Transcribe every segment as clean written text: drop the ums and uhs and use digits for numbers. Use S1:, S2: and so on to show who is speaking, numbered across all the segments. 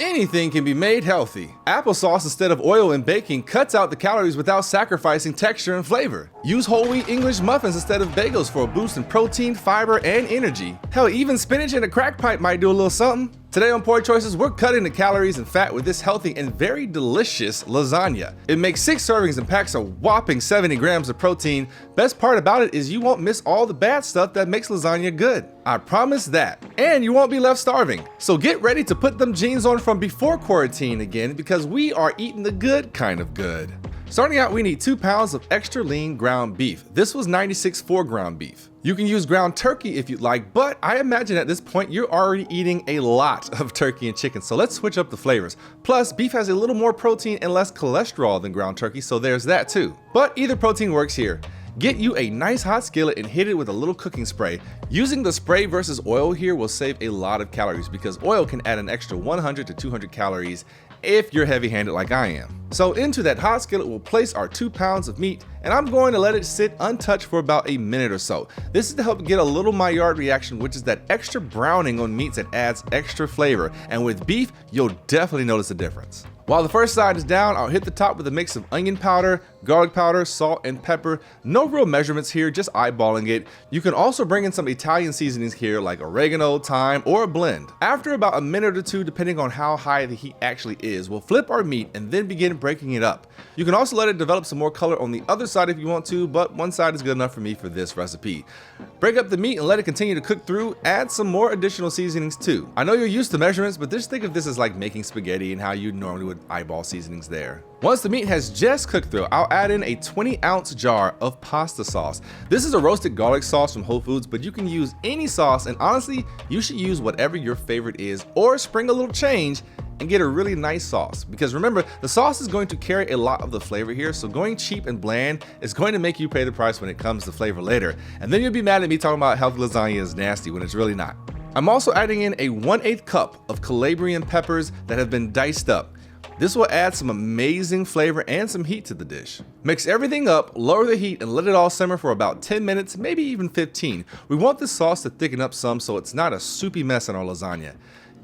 S1: Anything can be made healthy. Applesauce instead of oil in baking cuts out the calories without sacrificing texture and flavor. Use whole wheat English muffins instead of bagels for a boost in protein, fiber, and energy. Hell, even spinach in a crack pipe might do a little something. Today on Poor Choices, we're cutting the calories and fat with this healthy and very delicious lasagna. It makes 6 servings and packs a whopping 70 grams of protein. Best part about it is you won't miss all the bad stuff that makes lasagna good. I promise that. And you won't be left starving. So get ready to put them jeans on from before quarantine again, because we are eating the good kind of good. Starting out, we need 2 pounds of extra lean ground beef. This was 96 for ground beef. You can use ground turkey if you'd like, but I imagine at this point you're already eating a lot of turkey and chicken, so let's switch up the flavors. Plus, beef has a little more protein and less cholesterol than ground turkey, so there's that too. But either protein works here. Get you a nice hot skillet and hit it with a little cooking spray. Using the spray versus oil here will save a lot of calories because oil can add an extra 100 to 200 calories if you're heavy-handed like I am. So into that hot skillet we'll place our 2 pounds of meat, and I'm going to let it sit untouched for about a minute or so. This is to help get a little Maillard reaction, which is that extra browning on meats that adds extra flavor, and with beef you'll definitely notice a difference. While the first side is down, I'll hit the top with a mix of onion powder, garlic powder, salt, and pepper. No real measurements here, just eyeballing it. You can also bring in some Italian seasonings here like oregano, thyme, or a blend. After about a minute or two, depending on how high the heat actually is, we'll flip our meat and then begin breaking it up. You can also let it develop some more color on the other side if you want to, but one side is good enough for me for this recipe. Break up the meat and let it continue to cook through. Add some more additional seasonings too. I know you're used to measurements, but just think of this as like making spaghetti and how you normally would eyeball seasonings there. Once the meat has just cooked through, I'll add in a 20-ounce jar of pasta sauce. This is a roasted garlic sauce from Whole Foods, but you can use any sauce, and honestly, you should use whatever your favorite is, or spring a little change and get a really nice sauce. Because remember, the sauce is going to carry a lot of the flavor here, so going cheap and bland is going to make you pay the price when it comes to flavor later. And then you'll be mad at me talking about healthy lasagna is nasty when it's really not. I'm also adding in a 1/8 cup of Calabrian peppers that have been diced up. This will add some amazing flavor and some heat to the dish. Mix everything up, lower the heat, and let it all simmer for about 10 minutes, maybe even 15. We want this sauce to thicken up some so it's not a soupy mess in our lasagna.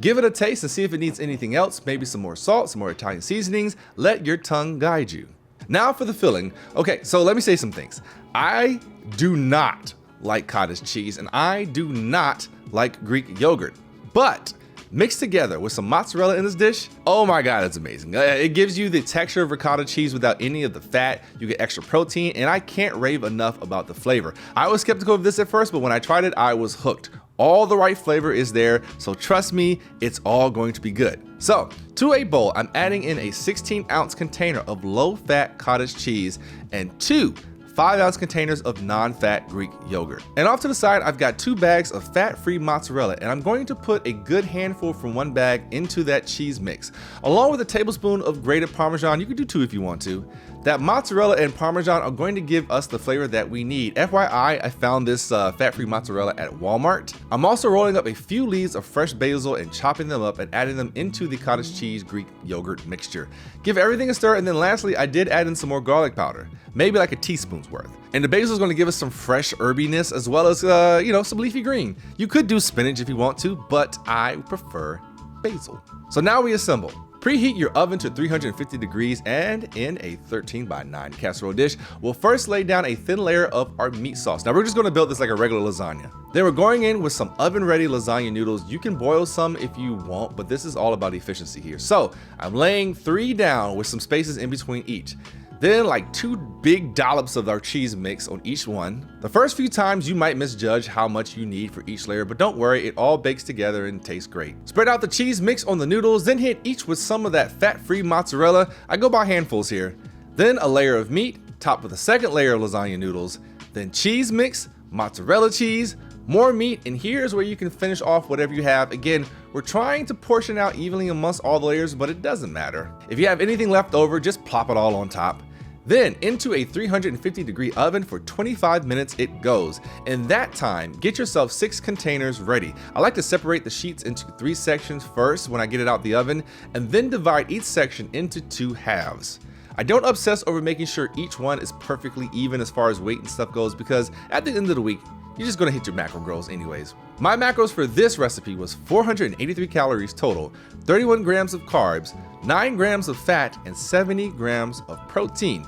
S1: Give it a taste and see if it needs anything else, maybe some more salt, some more Italian seasonings. Let your tongue guide you. Now for the filling. Okay, so let me say some things. I do not like cottage cheese, and I do not like Greek yogurt, but mixed together with some mozzarella in this dish, oh my god, it's amazing. It gives you the texture of ricotta cheese without any of the fat. You get extra protein, and I can't rave enough about the flavor. I was skeptical of this at first, but when I tried it, I was hooked. All the right flavor is there, so trust me, it's all going to be good. So, to a bowl, I'm adding in a 16-ounce container of low-fat cottage cheese and 2 5-ounce containers of non-fat Greek yogurt. And off to the side, I've got 2 bags of fat-free mozzarella, and I'm going to put a good handful from one bag into that cheese mix, along with a tablespoon of grated Parmesan. You can do 2 if you want to. That mozzarella and Parmesan are going to give us the flavor that we need. FYI, I found this fat-free mozzarella at Walmart. I'm also rolling up a few leaves of fresh basil and chopping them up and adding them into the cottage cheese Greek yogurt mixture. Give everything a stir, and then lastly, I did add in some more garlic powder, maybe like a teaspoon's worth. And the basil is going to give us some fresh herbiness as well as, some leafy green. You could do spinach if you want to, but I prefer basil. So now we assemble. Preheat your oven to 350 degrees, and in a 13x9 casserole dish, we'll first lay down a thin layer of our meat sauce. Now we're just going to build this like a regular lasagna. Then we're going in with some oven-ready lasagna noodles. You can boil some if you want, but this is all about efficiency here. So I'm laying 3 down with some spaces in between each. Then like 2 big dollops of our cheese mix on each one. The first few times you might misjudge how much you need for each layer, but don't worry, it all bakes together and tastes great. Spread out the cheese mix on the noodles, then hit each with some of that fat-free mozzarella. I go by handfuls here. Then a layer of meat, topped with a second layer of lasagna noodles, then cheese mix, mozzarella cheese, more meat, and here's where you can finish off whatever you have. Again, we're trying to portion out evenly amongst all the layers, but it doesn't matter. If you have anything left over, just plop it all on top. Then into a 350-degree oven for 25 minutes it goes. In that time, get yourself 6 containers ready. I like to separate the sheets into 3 sections first when I get it out the oven, and then divide each section into 2 halves. I don't obsess over making sure each one is perfectly even as far as weight and stuff goes, because at the end of the week, you're just gonna hit your macro goals anyways. My macros for this recipe was 483 calories total, 31 grams of carbs, 9 grams of fat, and 70 grams of protein.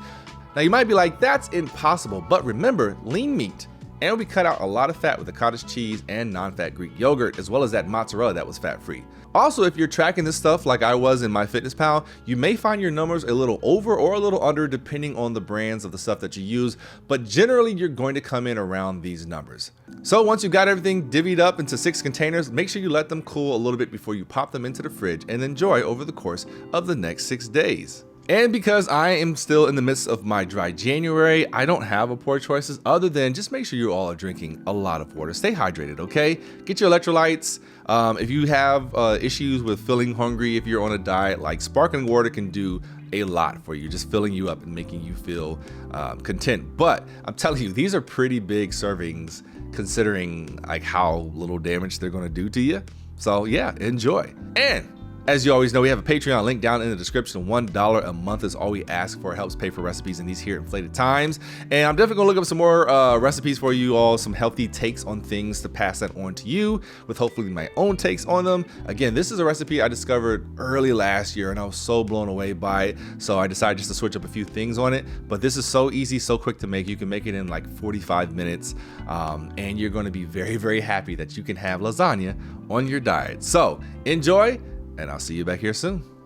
S1: Now you might be like, that's impossible, but remember, lean meat. And we cut out a lot of fat with the cottage cheese and non-fat Greek yogurt, as well as that mozzarella that was fat-free. Also, if you're tracking this stuff like I was in MyFitnessPal, you may find your numbers a little over or a little under depending on the brands of the stuff that you use, but generally you're going to come in around these numbers. So once you've got everything divvied up into 6 containers, make sure you let them cool a little bit before you pop them into the fridge and enjoy over the course of the next 6 days. And because I am still in the midst of my dry January, I don't have a poor choices other than just make sure you all are drinking a lot of water. Stay hydrated, okay? Get your electrolytes. If you have issues with feeling hungry, if you're on a diet, like sparkling water can do a lot for you, just filling you up and making you feel content. But I'm telling you, these are pretty big servings considering like how little damage they're gonna do to you. So yeah, enjoy. And as you always know, we have a Patreon link down in the description. $1 a month is all we ask for. It helps pay for recipes in these here inflated times. And I'm definitely gonna look up some more recipes for you all, some healthy takes on things to pass that on to you with hopefully my own takes on them. Again, this is a recipe I discovered early last year and I was so blown away by it. So I decided just to switch up a few things on it. But this is so easy, so quick to make. You can make it in like 45 minutes and you're gonna be very, very happy that you can have lasagna on your diet. So enjoy. And I'll see you back here soon.